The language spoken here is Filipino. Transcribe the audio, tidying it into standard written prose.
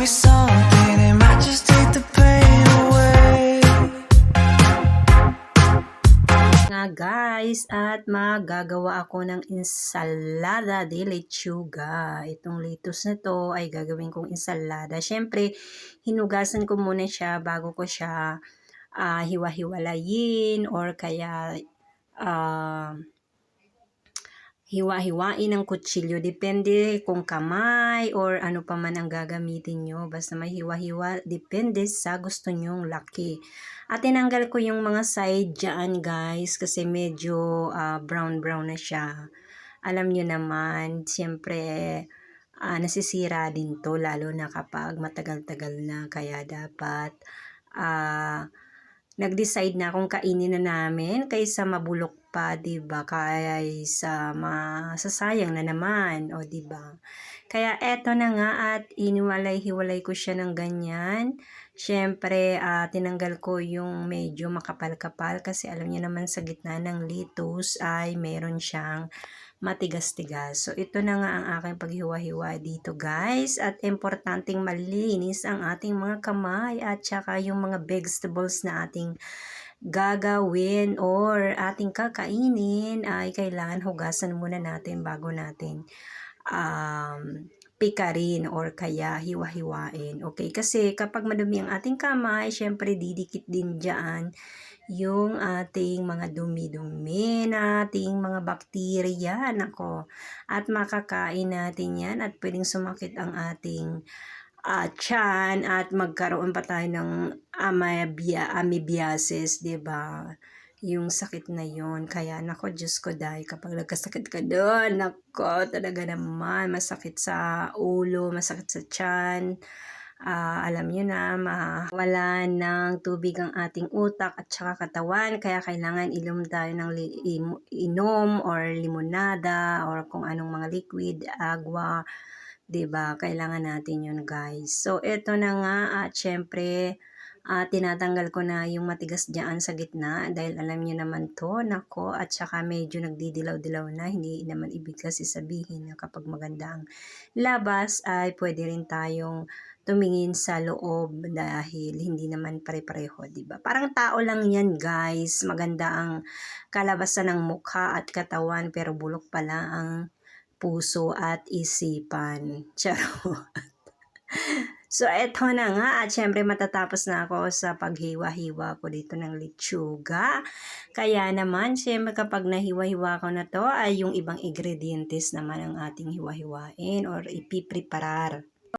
me something, it might just take the pain away. Nga guys, at magagawa ako ng ensalada de lechuga. Itong lettuce na to ay gagawin kong ensalada. Syempre, hinugasan ko muna siya bago ko siya hiwa-hiwalayin or kaya hiwa-hiwain ng kutsilyo. Depende kung kamay or ano pa man ang gagamitin nyo. Basta may hiwa-hiwa. Depende sa gusto nyong laki. At tinanggal ko yung mga side dyan guys. Kasi medyo brown-brown na siya. Alam nyo naman, siyempre nasisira din to. Lalo na kapag matagal-tagal na. Kaya dapat nag-decide na akong kainin na namin kaysa mabulok pa, 'di ba? Kaysa masasayang na naman, o 'di ba? Kaya eto na nga at iniwalay-hiwalay ko siya ng ganyan. Siyempre, tinanggal ko yung medyo makapal-kapal kasi alam niyo naman sa gitna ng lettuce ay meron siyang matigas-tigas. So, ito na nga ang aking paghiwa-hiwa dito guys. At importanteng malinis ang ating mga kamay at saka yung mga vegetables na ating gagawin or ating kakainin ay kailangan hugasan muna natin bago natin pikarin or kaya hiwa-hiwain. Okay? Kasi kapag madumi ang ating kamay, syempre didikit din dyan yung ating mga dumi-dumi nating mga bakterya, nako. At makakain natin yan at pwedeng sumakit ang ating tiyan at magkaroon pa tayo ng amoebiasis, 'di ba? Yung sakit na yon. Kaya nako, Diyos ko dahil kapag nagkasakit ka doon, nako, talaga naman masakit sa ulo, masakit sa tiyan. Alam nyo na, mawala ng tubig ang ating utak at saka katawan, kaya kailangan inom tayo ng inom or limonada or kung anong mga liquid, agua, 'di ba? Kailangan natin 'yun, guys. So eto na nga at syempre tinatanggal ko na yung matigas diyan sa gitna dahil alam niyo naman to, nako, at saka medyo nagdidilaw-dilaw na, hindi naman ibig kasi sabihin na kapag maganda ang labas ay pwede rin tayong tumingin sa loob dahil hindi naman pare-pareho, 'di ba? Parang tao lang 'yan, guys. Maganda ang kalabasan ng mukha at katawan pero bulok pala ang puso at isipan. Charot. So, eto na nga at syempre matatapos na ako sa paghiwa-hiwa ko dito ng lechuga. Kaya naman, syempre kapag nahiwa-hiwa ko na to ay yung ibang ingredientes naman ang ating hiwa-hiwain or ipipreparar.